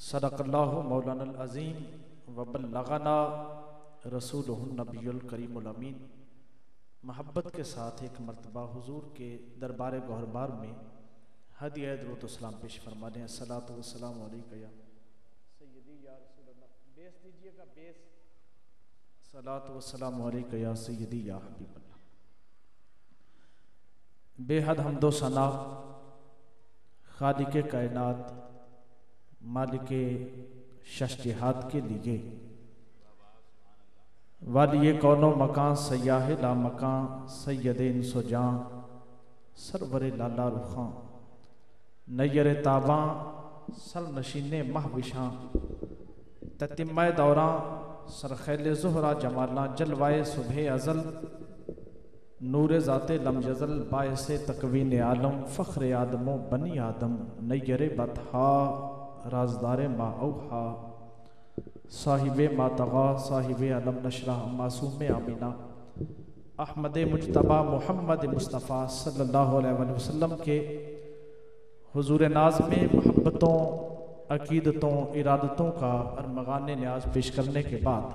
सदक़ल्लाहु मौलाना अज़ीम व बल्लग़ना रसूलुहुन नबियुल करीमुल अमीन। महब्बत के साथ एक मर्तबा हुजूर के दरबार गौहरबार में हदिया दुरूद सलाम पेश फरमाने। अस्सलातु वस्सलामु अलैका या सय्यदी या रसूलल्लाह। बेस दीजिएगा, बेस। सलातु वस्सलामु अलैका या सय्यदी या हबीबल्लाह। बेहद हम्दो सना खालिक़े कायनात मालिके शश-जिहाद के लिए वालिये कौनो मकान सयाह ला मकान सैयदे इंसो जां सरवरे लाला रुखां नैयर ताबां सर नशीने महविशां ततिम्मा दौरां सरखैल ज़ुहरा जमाला जलवाए सुबह अज़ल नूर ज़ाते लम यज़ल बायसे तकवीन आलम फ़ख्र आदमो बनी आदम नैयर बतहा राजदार मा औहा साहिबे मातगा साहिबे अलम नशरा मासूम आमीना अहमद मुजतबा मोहम्मद मुस्तफ़ा सल्लल्लाहु अलैहि वसल्लम के हुजूर नाज में मोहब्बतों अकीदतों इरादतों का अरमगान न्याज पेश करने के बाद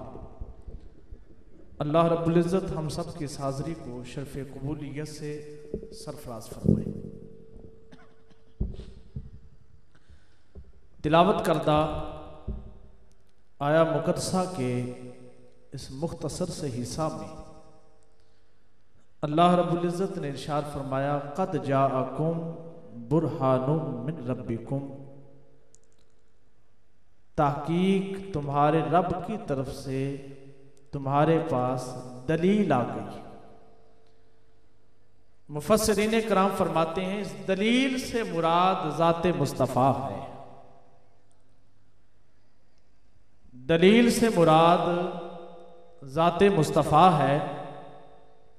अल्लाह रब्बुल इज़्ज़त हम सब की इस हाज़री को शर्फ़ कबूलियत से सरफराज फरमाए। तिलावत करदा आया मुक़द्दसा के इस मुख्तसर से हिस्सा में अल्लाह रब्बुल इज़्ज़त ने इरशाद फरमाया, क़द जाअकुम बुरहानुम मिन रब्बिकुम, ताहकीक तुम्हारे रब की तरफ से तुम्हारे पास दलील आ गई। मुफस्सिरीन किराम फरमाते हैं इस दलील से मुराद ज़ाते मुस्तफ़ा है। दलील से मुराद ज़ाते मुस्तफ़ा है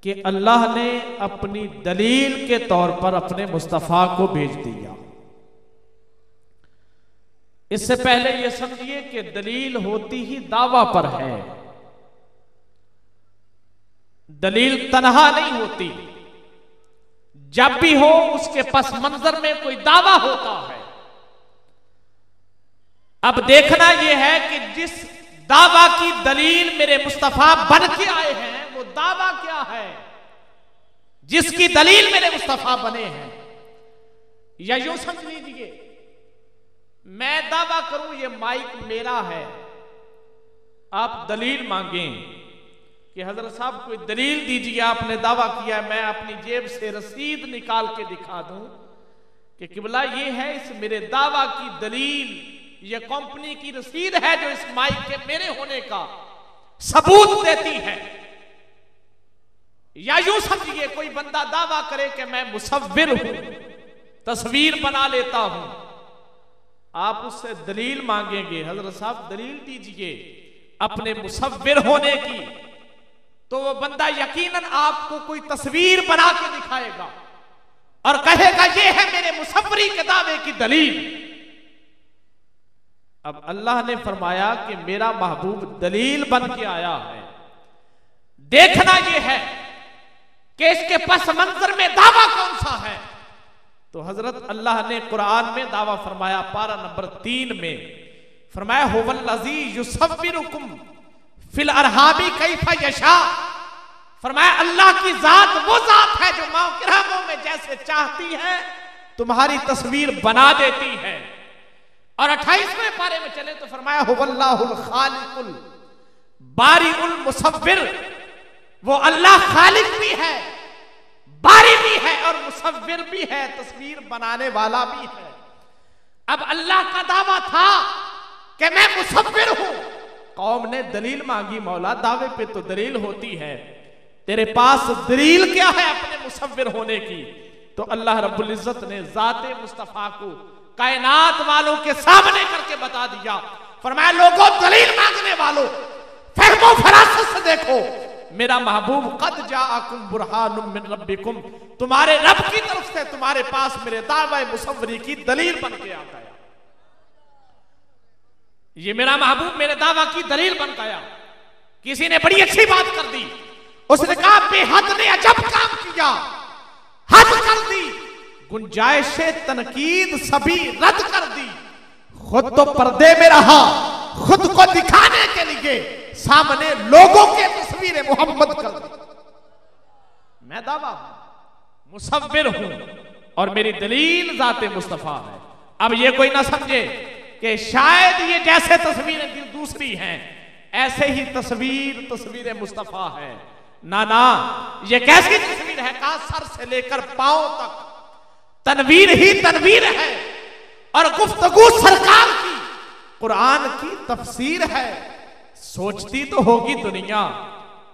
कि अल्लाह ने अपनी दलील के तौर पर अपने मुस्तफ़ा को भेज दिया। इससे पहले यह समझिए कि दलील होती ही दावा पर है, दलील तन्हा नहीं होती। जब भी हो उसके पस मंजर में कोई दावा होता है। अब देखना यह है कि जिस दावा की दलील मेरे मुस्तफा बन के आए हैं वो दावा क्या है जिसकी दलील मेरे मुस्तफा बने हैं। या यूं समझ लीजिए मैं दावा करूं ये माइक मेरा है, आप दलील मांगें कि हजरत साहब कोई दलील दीजिए, आपने दावा किया है, मैं अपनी जेब से रसीद निकाल के दिखा दूं कि किबला ये है इस मेरे दावा की दलील, ये कंपनी की रसीद है जो इस माइक के मेरे होने का सबूत देती है। या यूं समझिए कोई बंदा दावा करे कि मैं मुसव्विर हूं, तस्वीर बना लेता हूं, आप उससे दलील मांगेंगे, हजरत साहब दलील दीजिए अपने मुसव्विर होने की, तो वो बंदा यकीनन आपको कोई तस्वीर बना के दिखाएगा और कहेगा ये है मेरे मुसव्वरी के दावे की दलील। अब अल्लाह ने फरमाया कि मेरा महबूब दलील बन के आया है। देखना यह है कि इसके पस मंजर में दावा कौन सा है। तो हजरत अल्लाह ने कुरान में दावा फरमाया, पारा नंबर 3 में फरमाया, हुवल्लज़ी युसव्विरुकुम फिल अरहामी कैफा यशा। फरमाया अल्लाह की जात वो जात है जो माँ के रहमों में जैसे चाहती है तुम्हारी तस्वीर बना देती है। और 28वें पारे में चले तो फरमाया हुवल्लाहुल खालिकुल बारिउल मुसव्विर, वो अल्लाह खालिक भी है, बारी भी है और मुसव्विर भी है, तस्वीर बनाने वाला भी है। अब अल्लाह का दावा था कि मैं मुसव्विर हूं, कौम ने दलील मांगी, मौला दावे पे तो दलील होती है, तेरे पास दलील क्या है अपने मुसव्विर होने की। तो अल्लाह रब्बुल इज़्ज़त ने ज़ाते मुस्तफ़ा को कायनात वालों के सामने करके बता दिया। फरमाया लोगों दलील मांगने वालों फहमो फरासत से देखो, मेरा महबूब क़द जाअकुम बुरहानुम मिन रब्बिकुम, तुम्हारे रब की तरफ से तुम्हारे पास मेरे दावे मुसव्वरी की दलील बन के आ गया। ये मेरा महबूब मेरे दावा की दलील बन गया। किसी ने बड़ी अच्छी बात कर दी, उसने कहा बेहद ने अजब काम किया, हद कर दी, गुंजाइश तनकीद सभी रद्द कर दी, खुद तो पर्दे में रहा, खुद को दिखाने के लिए सामने लोगों के तस्वीरें मोहम्मद कर दी। मैं दावा मुसव्विर हूं और मेरी दलील जाते मुस्तफा है। अब ये कोई ना समझे कि शायद ये जैसे तस्वीरें दूसरी हैं ऐसे ही तस्वीर मुस्तफा है। ना ना, ये कैसी तस्वीर है? कहा सर से लेकर पांव तक तनवीर ही तनवीर है और गुफ्तगू सरकार की कुरान की तफसीर है। सोचती तो होगी दुनिया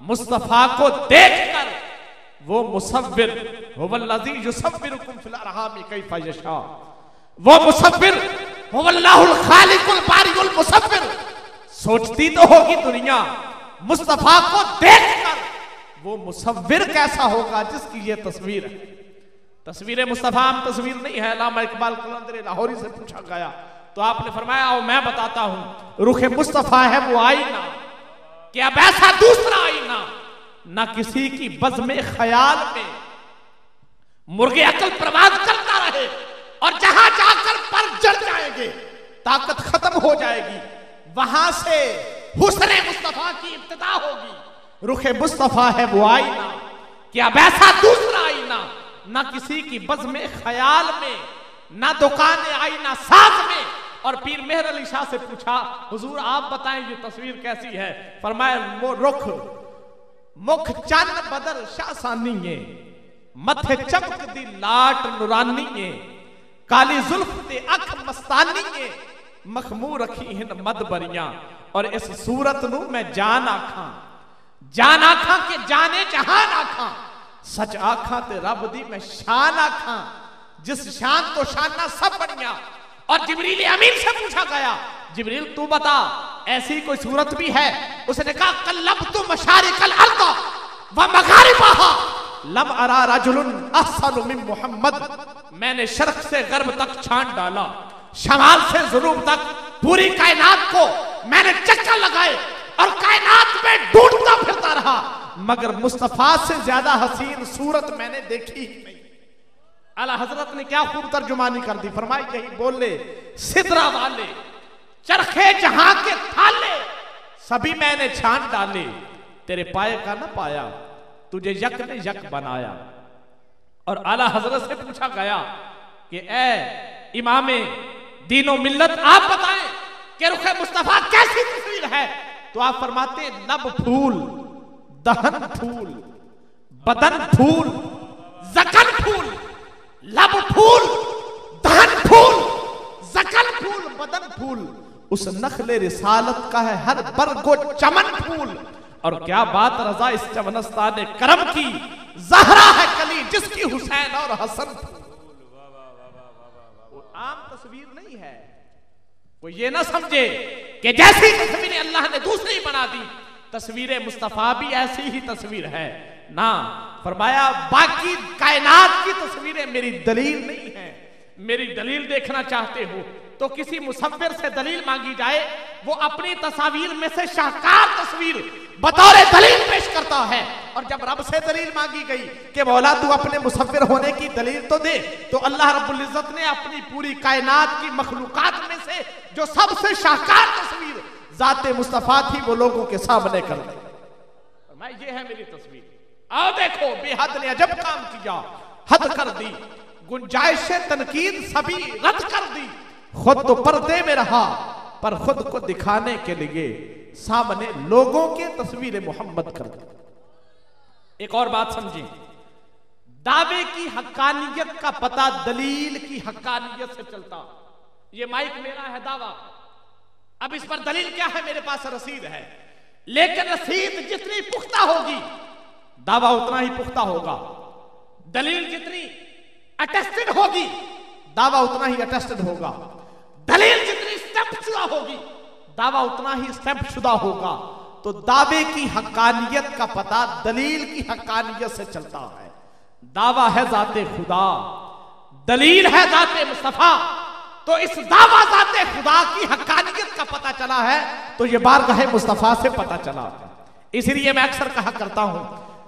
मुस्तफा को देखकर वो मुसव्विर हुवल्लज़ी युसव्विरुकुम फिल अरहाम कैफ़ा यशा, वो मुसव्विर हुवल्लाहुल खालिकुल बारिउल मुसव्विर। सोचती तो होगी दुनिया मुस्तफा को देखकर वो मुसव्विर कैसा होगा जिसकी ये तस्वीर है। तस्वीर मुस्तफा आम तस्वीर नहीं है। अल्लामा इकबाल कलंदर लाहौरी से पूछा गया तो आपने फरमाया आओ मैं बताता हूं, रुखे मुस्तफा है वो आईना कि अब ऐसा दूसरा आईना ना किसी की बज़्म ख्याल में मुर्गे अकल प्रवाद करता रहे और जहां जाकर पर जड़ जाएंगे, ताकत खत्म हो जाएगी, वहां से हुस्ने मुस्तफा की इब्तिदा होगी। रुखे मुस्तफा है वो आईना कि अब ऐसा दूसरा आईना ना किसी की बज़्म ख्याल में, ना दुकान आईना साज में। और पीर मेहर अली शाह से पूछा हुजूर आप बताएं ये तस्वीर कैसी है? फरमाया वो रुख मुख चन बदर शासानी मथे चमक दी लाट नुरानी काली जुल्फ ते अख मस्तानी मखमू रखी हिन मद बरियां। और इस सूरत नू मैं जान आखा के जाने जहान आखा, सच आखा ते रब दी मैं शान आखा जिस शान तो शाना सब बढ़िया। और जिब्रील अमीन से पूछा गया जिब्रील तू बता ऐसी कोई सूरत भी है? उसने कहा कल्लबतु मशारिकल अर्द व मगारिबहा लम अरा रजुलन अहसन मिन मुहम्मद। मैंने शर्क से गर्ब तक छान डाला, शमाल से जुनूब तक पूरी कायनात को मैंने चक्कर लगाए और कायनात में ढूंढता फिरता रहा, मगर मुस्तफा से ज्यादा हसीन सूरत मैंने देखी ही नहीं। आला हजरत ने क्या खूब तर्जुमानी कर दी। फरमाई यही बोले सिदरा वाले चरखे जहां के थाले सभी मैंने छान डाले, तेरे पाए का न पाया तुझे यक ने यक बनाया। और आला हजरत से पूछा गया कि ए इमामे दीनो मिल्लत आप बताएं कि रुखे मुस्तफा कैसी तस्वीर है? तो आप फरमाते लब फूल, दहन फूल, बदन फूल, जकन फूल। लब फूल, दहन फूल, जकन फूल, बदन फूल। उस नखले रिसालत का है हर बरगो चमन फूल। और क्या बात रजा इस चमनस्ता ने करम की, जहरा है कली जिसकी हुसैन और हसन फूल। वो आम तस्वीर नहीं है। कोई ये ना समझे कि जैसी तस्वीरें अल्लाह ने दूसरी बना दी, तस्वीर मुस्तफा भी ऐसी ही तस्वीर है ना। फरमाया बाकी कायनात की तस्वीरें मेरी दलील नहीं है। मेरी दलील देखना चाहते हो तो किसी मुसव्विर से दलील मांगी जाए, वो अपनी तस्वीर में से शाहकार तस्वीर बतौर दलील पेश करता है। और जब रब से दलील मांगी गई कि मौला तू अपने मुसव्विर होने की दलील तो दे, तो अल्लाह रब्बुल इज्जत ने अपनी पूरी कायनात की मखलूकात में से जो सबसे शाहकार तस्वीर जाते मुस्तफा थी वो लोगों के सामने कर दी। मैं ये है मेरी तस्वीर, आओ देखो बेहद ने अजब काम किया, हद कर दी, गुंजाइश तनकीद सभी रद्द कर दी। खुद तो पर्दे में रहा पर खुद को दिखाने के लिए सामने लोगों के तस्वीर मोहम्मद कर दी। एक और बात समझिए, दावे की हक्कानियत का पता दलील की हक्कानियत से चलता। ये माइक मेरा है दावा, अब इस पर दलील क्या है? मेरे पास रसीद है, लेकिन रसीद जितनी पुख्ता होगी दावा उतना ही पुख्ता होगा। दलील जितनी अटेस्टेड होगी दावा उतना ही अटेस्टेड होगा। दलील जितनी स्टैंप शुदा होगी दावा उतना ही स्टैंप शुदा होगा। तो दावे की हक्कानियत का पता दलील की हक्कानियत से चलता है। दावा है जाते खुदा, दलील है जाते मुस्तफा। तो इस दावा जाते खुदा की हक्कानियत का पता चला है तो ये बारगाह मुस्तफा से पता चला है। इसलिए मैं अक्सर कहा करता हूं,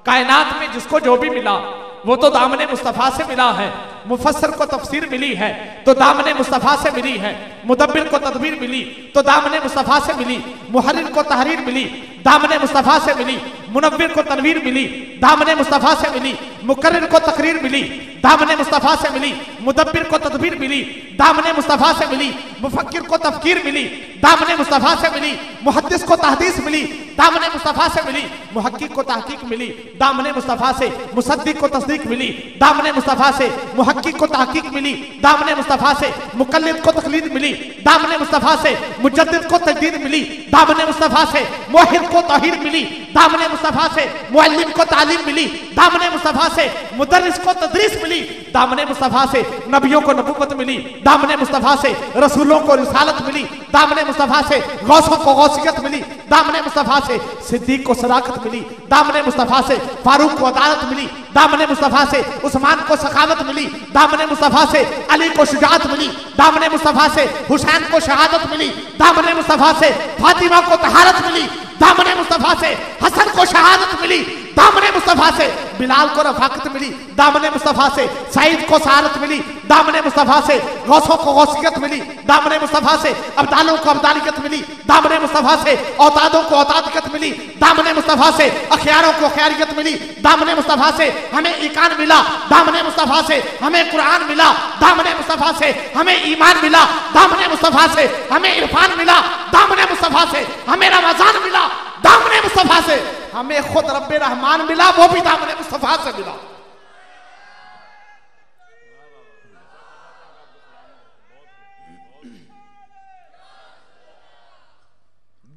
कायनात में जिसको जो भी मिला वो तो दामने मुस्तफा से मिला है। मुफस्सिर को तफसीर मिली है तो दामने मुस्तफा से मिली है, मुदब्बिर को तदबीर मिली तो दामने मुस्तफा से मिली, मुहर्रिर को तहरीर मिली दामने मुस्तफा से मिली, मुनव्विर को तनवीर मिली दामने मुस्तफा से मिली, मुकर्रिर को तकरीर मिली दामने मुस्तफा से मिली, मुदब्बिर को तदबीर मिली दामने मुस्तफा से मिली, मुफक्किर को तफकीर मिली दामने मुस्तफा से मिली, मुहद्दिस को तहदीस मिली दामने मुस्तफा से मिली, मुहक्किक को तहकीक मिली दामने मुस्तफा से, मुसद्दिक को तस्दीक मिली दामने मुस्तफा से, मुहक्किक को तहकीक मिली दामने मुस्तफा से, मुकल्लिद को तकलीद मिली दामने मुस्तफा से, मुजद्दिद को तजदीद मिली दामने मुस्तफा से, मुवहिद को तौहीद मिली दामने मुस्तफा से, मुअल्लिम को तालीम मिली दामने मुस्तफा से, मुदर्रिस को तदरीस मिली दामने मुस्तफा से, नबियों को नबूवत मिली दामने मुस्तफा से, रसूलों को रिसालत मिली दामने मुस्तफा से, गौसों को गौसियत मिली दामने मुस्तफा से, सिद्दीक को सदाकत मिली दामने मुस्तफा से, फारूक को अदालत मिली दामने मुस्तफा से, उस्मान को सखावत मिली दामने मुस्तफा से, अली को शुजाअत मिली दामने मुस्तफा से, हुसैन को शहादत मिली दामने मुस्तफा से, फातिमा को तहारत मिली दामने मुस्तफा से, हसन को शहादत मिली दामने मुस्तफा से, बिलाल को रफाकत मिली दामने मुस्तफा से, सईद को सहारत मिली दामने मुस्तफा से, गौसों को गौसियत मिली दामने मुस्तफा से, अब्दालों को अब्दालियत मिली दामने मुस्तफा से, औतादों को औतादियत मिली दामने मुस्तफा से, अखियारों को अखियारियत मिली दामने मुस्तफा से, हमें ईकान मिला दामने मुस्तफा से, हमें कुरान मिला दामने मुस्तफा से, हमें ईमान मिला दामने मुस्तफा से, हमें इरफान मिला दामने मुस्तफा से, हमें रमजान मिला दामने मुस्तफा से, हमें खुद रब्बे रहमान मिला वो भी दामने मुस्तफा से मिला।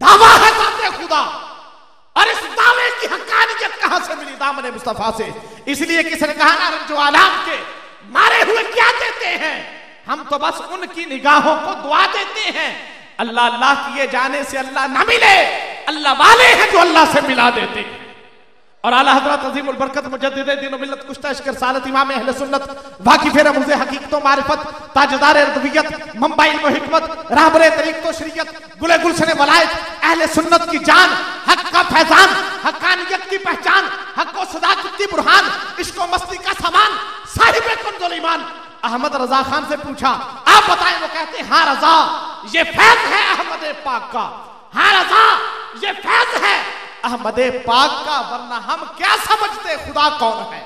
दावा है जाते खुदा और इस दावे की हक्कानियत कहां से मिली? दामने मुस्तफा से। इसलिए किसी ने कहा ना जो आलाम के मारे हुए क्या देते हैं, हम तो बस उनकी निगाहों को दुआ देते हैं। अल्लाह अल्लाह किए जाने से अल्लाह ना मिले, अल्लाह वाले हैं जो अल्लाह से मिला देते हैं। और आला हज़रत अज़ीमुल बरकत मुजद्दिद दीन व मिल्लत कुश्ता इश्क़ रसालत इमाम अहले सुन्नत वाक़िफ़ रमज़ हक़ीक़त व मारिफ़त ताजदार रदवियत मंबा इल्म व हिकमत रहबर तरीक़त व शरीयत गुले गुलशन वलायत अहले सुन्नत की जान, हक़ का फैज़ान, हक़ानियत की पहचान, हक़ व सदाक़त की बुरहान, इश्क़ व मस्ती का सामान, साहिब कंज़ुल ईमान अहमद रज़ा खान से पूछा आप बताएं। वो कहते हैं हाँ रज़ा ये फैज़ है अहमद पाक का, हाँ रज़ा ये फैज़ है अहमद पाक का, वरना हम क्या समझते खुदा कौन है,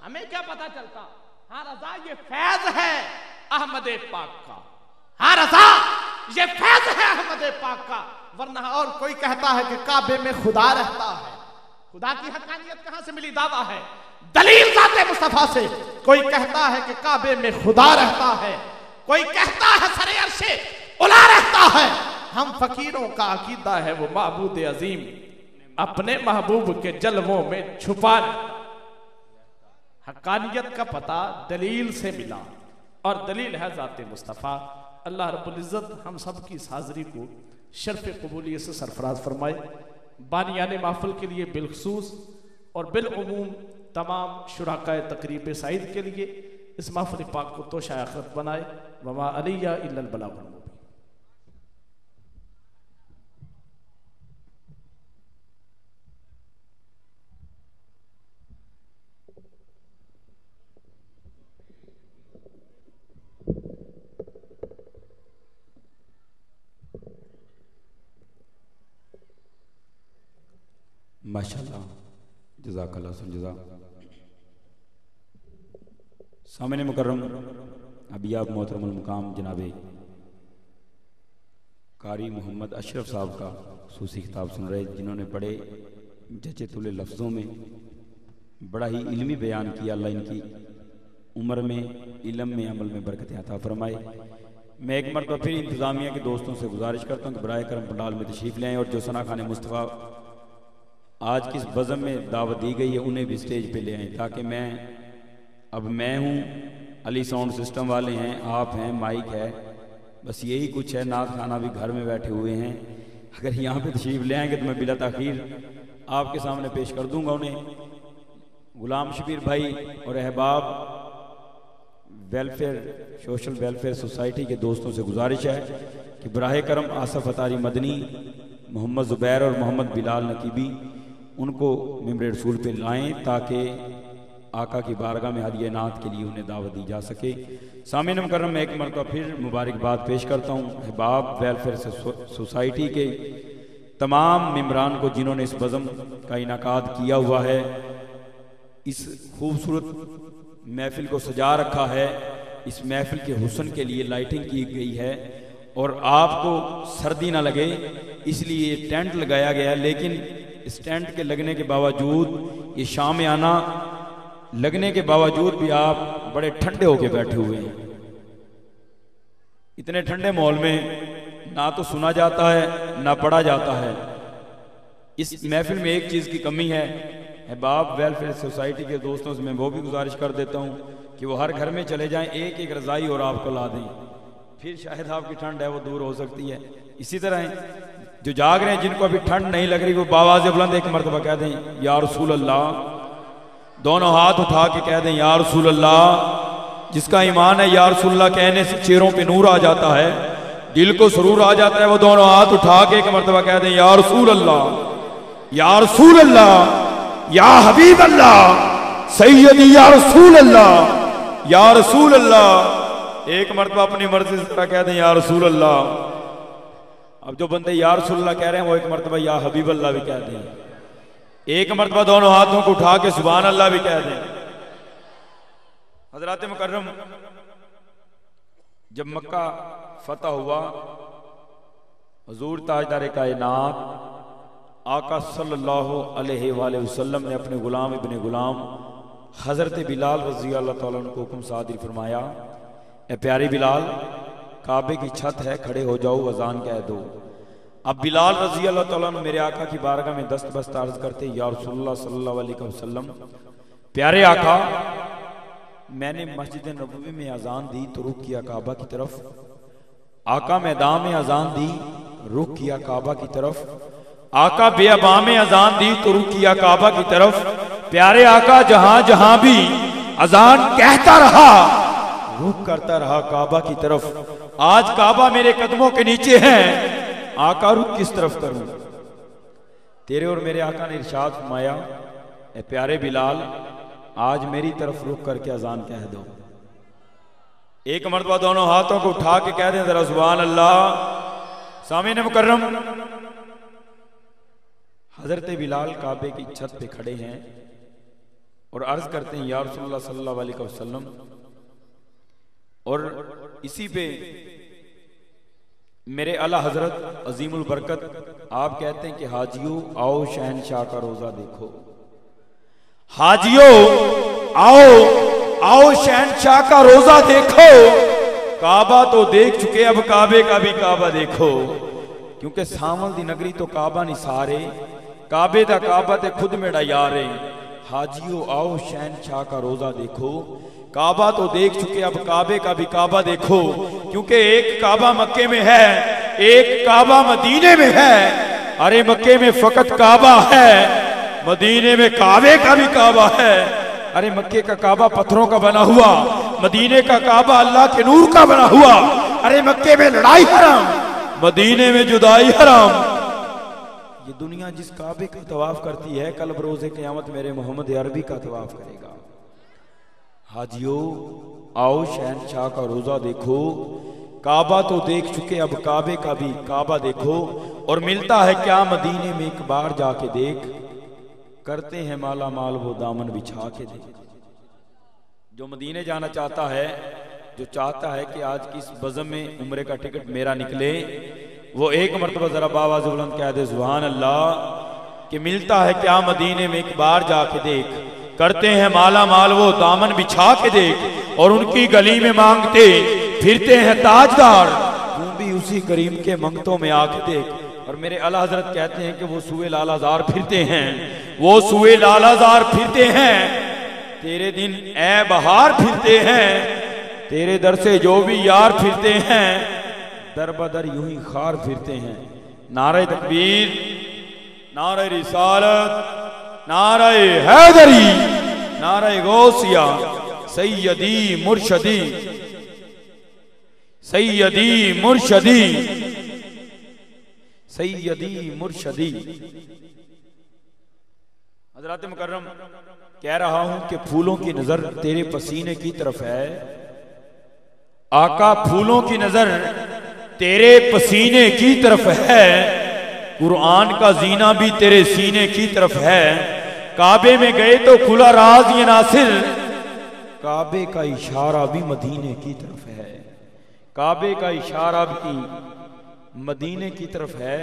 हमें क्या पता चलता। हाँ रज़ा ये फैज़ है अहमद पाक का, हाँ रज़ा ये फैज़ है अहमद पाक का, वरना और कोई कहता है कि काबे में खुदा रहता है। खुदा की हक़ानियत कहां से मिली? दावा है दलील ज़ाते मुस्तफा से। कोई कहता है कि काबे में खुदा रहता है, कोई कहता है सरे अर्शे उला रहता है। हम फकीरों का अकीदा है वो माबूद अजीम अपने महबूब के जलवों में छुपा। हक़ानियत का पता दलील से मिला और दलील है ज़ाते मुस्तफ़ा। अल्लाह रब्बुल इज़्ज़त हम सब की इस हाज़री को शर्फ़ क़बूलियत से सरफराज फरमाए। बानियाने महफ़िल के लिए बिलख़ुसूस और बिलउमूम तमाम शुराकाए तक़रीब सईद के लिए इस महफ़िल पाक को तोशा आख़िरत बनाए। वमा अलैया इल्लल बलागुल मुबीन। माशाअल्लाह जज़ाकल्लाह जज़ा। सामने मुकर्रम अभी आप मोहतरमुल मुकाम जनाबे कारी मोहम्मद अशरफ साहब का खूसूसी खिताब सुन रहे, जिन्होंने बड़े जचे तुले लफ्ज़ों में बड़ा ही इल्मी बयान किया। अल्लाह इनकी उम्र में, इल्म में, अमल में बरकत अता फरमाए। मैं एक मरतबा फिर इंतज़ामिया के दोस्तों से गुजारिश करता हूँ कि बराए करम पंडाल में तशरीफ़ लें और जो सना खान मुस्तफ़ा आज किस बज़म में दावत दी गई है उन्हें भी स्टेज पे ले आएँ, ताकि मैं हूँ, अली साउंड सिस्टम वाले हैं, आप हैं, माइक है, बस यही कुछ है। नात खाना भी घर में बैठे हुए हैं। अगर यहाँ पे तशरीफ़ ले आएंगे तो मैं बिला ताख़ीर आपके सामने पेश कर दूँगा उन्हें। गुलाम शबीर भाई और अहबाब वेलफेयर सोशल वेलफेयर सोसाइटी के दोस्तों से गुजारिश है कि बराहे करम आसफ अतारी मदनी, मोहम्मद ज़ुबैर और मोहम्मद बिलाल नकीबी उनको मिंबर रसूल पे लाएं, ताकि आका की बारगाह में हदिया नात के लिए उन्हें दावत दी जा सके। सामीन मुकर्रम में एक मरतबा फिर मुबारकबाद पेश करता हूँ अहबाब वेलफेयर सोसाइटी के तमाम मेम्बरान को जिन्होंने इस बज़म का इनाकाद किया हुआ है, इस खूबसूरत महफिल को सजा रखा है। इस महफिल के हुस्न के लिए लाइटिंग की गई है और आपको सर्दी ना लगे इसलिए टेंट लगाया गया, लेकिन इस टेंट के लगने के बावजूद, ये शाम आना लगने के बावजूद भी आप बड़े ठंडे होके बैठे हुए हैं। इतने ठंडे माहौल में ना तो सुना जाता है ना पढ़ा जाता है। इस महफिल में एक चीज़ की कमी है, अहबाब वेलफेयर सोसाइटी के दोस्तों से मैं वो भी गुजारिश कर देता हूँ कि वो हर घर में चले जाएं, एक एक रज़ाई और आपको ला दें, फिर शायद आपकी ठंड है वो दूर हो सकती है। इसी तरह जो जाग रहे हैं, जिनको अभी ठंड नहीं लग रही, वो बावाज़ बुलंद एक मरतबा कह दें या रसूल अल्लाह, दोनों हाथ उठा के कह दें या रसूल अल्लाह। जिसका ईमान है या रसूल अल्लाह कहने से चेहरों पे नूर आ जाता है, दिल को सुरूर आ जाता है, वो दोनों हाथ उठा के एक मरतबा कह दें या रसूल अल्लाह, या रसूल अल्लाह, या हबीब अल्लाह, सैयदी या रसूल अल्लाह, या रसूल अल्लाह। एक मरतबा अपनी मर्जी से कह दें या रसूल अल्लाह। अब जो बंदे या रसूल अल्लाह कह रहे हैं वो एक मरतबा या हबीब अल्लाह भी कह दें। एक मरतबा दोनों हाथों को उठा के सुभान अल्लाह भी कह दें। हजरात मुकर्रम, जब मक्का फतह हुआ, हुजूर ताजदार कायनात आका सल्लल्लाहु अलैहि वसल्लम ने अपने गुलाम इब्ने गुलाम हजरत बिलाल रज़ी अल्लाह तआला अन्हु को हुक्म सादिर फरमाया, ए प्यारे बिलाल, काबे की छत है, खड़े हो जाओ, अजान कह दो। अब बिलाल रज़ी अल्लाह तआला अन्हु मेरे आका की बारगाह में दस्त बस्त अर्ज करते, या रसूलुल्लाह सल्लल्लाहु अलैहि वसल्लम, प्यारे आका, मैंने मस्जिद नबवी में अजान दी तो रुख किया काबा की तरफ। आका मैदान में अजान दी, रुख किया काबा की तरफ। आका बेअबा में अजान दी तो रुख किया काबा की तरफ। प्यारे आका जहां जहां भी अजान कहता रहा, रुख करता रहा काबा की तरफ। आज काबा मेरे कदमों के नीचे है, आका रुख किस तरफ करूं? तेरे और मेरे आका ने इरशाद फरमाया, ए प्यारे बिलाल, आज मेरी तरफ रुख करके अजान कह दो। एक मरतबा दोनों हाथों को उठा के कह दें जरा सुभान अल्लाह। सामीन मुकर्रम, हजरत बिलाल काबे की छत पे खड़े हैं और अर्ज करते हैं या रसूलुल्लाह सल्लल्लाहु अलैहि वसल्लम। और इसी पे मेरे आला हजरत अजीमुल बरकत आप कहते हैं कि हाजियों आओ शहनशाह का रोजा देखो। हाजियों आओ आओ शहनशाह का रोजा देखो। काबा तो देख चुके, अब काबे का भी काबा देखो। क्योंकि सावल दी नगरी तो काबा नहीं सारे, काबे दा काबा ते खुद मेरा यारे। हाजियों आओ शहनशाह का रोजा देखो। काबा तो देख चुके, अब काबे का भी काबा देखो। क्योंकि एक काबा मक्के में है, एक काबा मदीने में है। अरे मक्के में फकत काबा है, मदीने में काबे का भी काबा है। अरे मक्के का काबा पत्थरों का बना हुआ, मदीने का काबा अल्लाह के नूर का बना हुआ। अरे मक्के में लड़ाई हराम, मदीने में जुदाई हराम। ये दुनिया जिस काबे का तवाफ करती है, कल बरोज़े क़यामत मेरे मोहम्मद अरबी का तवाफ करेगा। हाजियों आओ शहनशाह का रोजा देखो। काबा तो देख चुके, अब काबे का भी काबा देखो। और मिलता है क्या मदीने में, एक बार जाके देख। करते हैं माला माल वो दामन बिछा के देख। जो मदीने जाना चाहता है, जो चाहता है कि आज की इस बज़म में उम्रे का टिकट मेरा निकले, वो एक मरतबा जरा बावाज़ बुलंद कह दे सुभान अल्लाह। कि मिलता है क्या मदीने में, एक बार जाके देख। करते हैं माला माल वो दामन बिछा के देख। और उनकी गली में मांगते फिरते हैं ताजदार, तू भी उसी करीम के मंगतों में आके देख। और मेरे आला हजरत कहते हैं कि वो सुए लालाजार फिरते हैं, वो सुए लालाजार फिरते हैं। तेरे दिन ए बहार फिरते हैं, तेरे दर से जो भी यार फिरते हैं, दर बदर यूं ही खार फिरते हैं। नारे तकबीर, नारे रिसालत, नारे हैदरी, नारे गौसिया, सैयदी मुर्शदी, सैयदी मुर्शदी, सैयदी मुर्शदी। हज़रात मुकर्रम, कह रहा हूं कि फूलों की नजर तेरे पसीने की तरफ है। आका फूलों की नजर तेरे पसीने की तरफ है। कुरान का जीना भी तेरे सीने की तरफ है। काबे में गए तो खुला राज ये नासिर, काबे का इशारा भी मदीने की तरफ है। काबे का इशारा भी मदीने की तरफ है।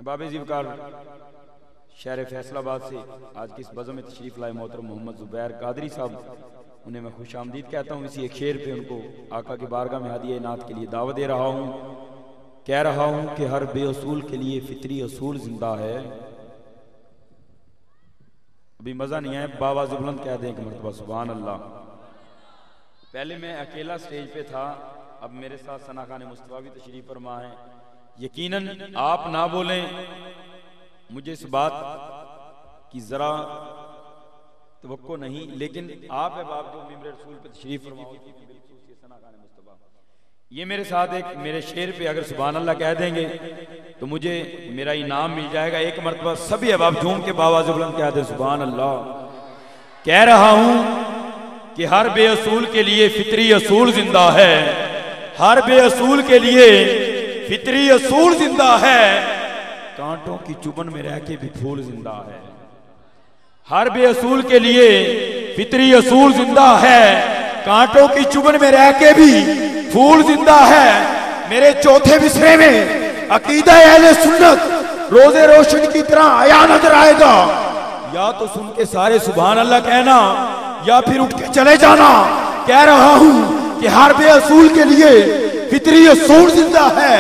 बाबे ज़िवकार शहर फैसलाबाद से आज की इस बज़म में तशरीफ लाए मोहतरम मोहम्मद ज़ुबैर कादरी साहब, उन्हें मैं खुश आमदीद कहता हूँ। इसी एक शेर पे उनको आका की बारगाह में हदिया नात के लिए दावत दे रहा हूँ। कह रहा हूँ कि हर बेअसूल के लिए फितरी असूल जिंदा है। अभी मज़ा नहीं है, बावाज़ बुलंद कह दें एक मरतबा सुभान अल्लाह। पहले मैं अकेला स्टेज पे था, अब मेरे साथ सना खान मुस्तफा भी तशरीफ फरमा है। यकीनन आप ना बोलें, मुझे इस बात की जरा तवक्को नहीं, लेकिन आप है बाप जो मिंबर रसूल पे तशरीफ फरमाओ, सना खान मुस्तफा, ये मेरे साथ एक मेरे शेर पे अगर सुभान अल्लाह कह देंगे तो मुझे मेरा इनाम मिल जाएगा। एक मरतबा सभी अहबाब झूम के बावाज़ बुलंद कह दे सुभान अल्लाह। कह रहा हूं कि हर बेअसूल के लिए फितरी असूल जिंदा है। हर बेअसूल के लिए फितरी असूल जिंदा है। कांटों की चुभन में रह के भी फूल जिंदा है। हर बेअसूल के लिए फितरी असूल जिंदा है। कांटों की चुभन में रह के भी फूल जिंदा है। मेरे चौथे मिसरे में अकीदा अहले सुन्नत रोजे रोशन की तरह आया नजर आएगा। या तो सुन के सारे सुभान अल्लाह कहना या फिर उठ के चले जाना। कह रहा हूं कि हर बेअसूल के लिए फितरी असूल जिंदा है।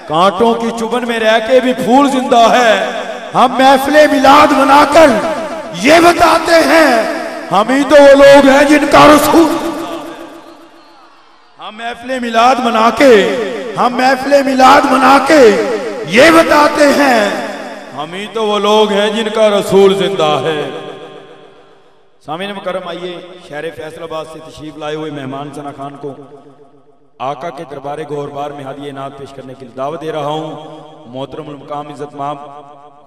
कांटों की चुभन में रह के भी फूल जिंदा है। हम महफिले मिलाद मनाकर ये बताते हैं हम ही तो वो लोग हैं जिनका रसूल। हम महफिले मिलाद मना के ये बताते हैं हम ही तो वो लोग हैं जिनका रसूल जिंदा है। सामीन मुकर्रम, आइए शहर फैसलाबाद से तशरीफ लाए हुए मेहमान सना खान को आका के दरबार गौरबार में हदिया नात पेश करने के लिए दावत दे रहा हूँ। मोहतरम मुकाम इज्जत माम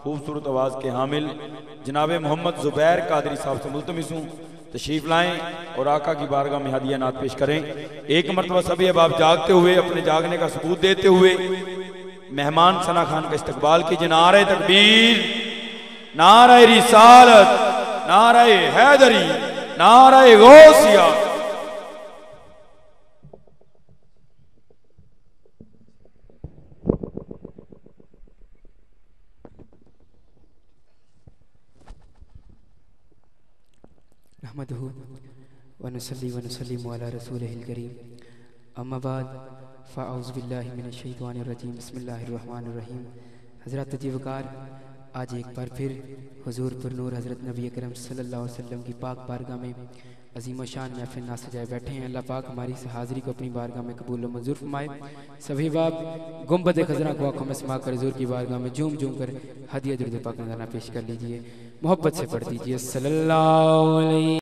खूबसूरत आवाज़ के हामिल जनाब मोहम्मद ज़ुबैर कादरी साहब से मुल्तमिस हूँ तशरीफ लाएं और आका की बारगाह में हदिया नात पेश करें। एक मरतबा सभी अहबाब जागते हुए अपने जागने का सबूत देते हुए मेहमान सना खान का इस्तकबाल कीजिए। नारे तकबीर, नारे रिसालत, नारे हैदरी, नारे गौसिया। नहमदुहु व नसल्ली व नसल्लिमु अला रसूलिहिल करीम, अम्मा बाद फ़अऊज़ु बिल्लाहि मिनश शैतानिर रजीम, बिस्मिल्लाहिर रहमानिर रहीम। हज़रत तजीवकार, आज एक बार फिर हुज़ूर पर नूर हज़रत नबी अकरम सल्लल्लाहु अलैहि वसल्लम की पाक बारगाह में अज़ीम शान महफ़िल ना सजाए बैठे हैं। अल्लाह पाक हमारी इस हाज़िरी को अपनी बारगाह में कबूल व मंजूर फरमाए। सभी बाप गुंबद खज़रा को आँखों में समा कर हुज़ूर की बारगाह में झूम झूम कर हदिया दुरूद पाक नज़राना पेश कर लीजिए। मोहब्बत से पढ़ दीजिए सल्लल्लाहु अलैहि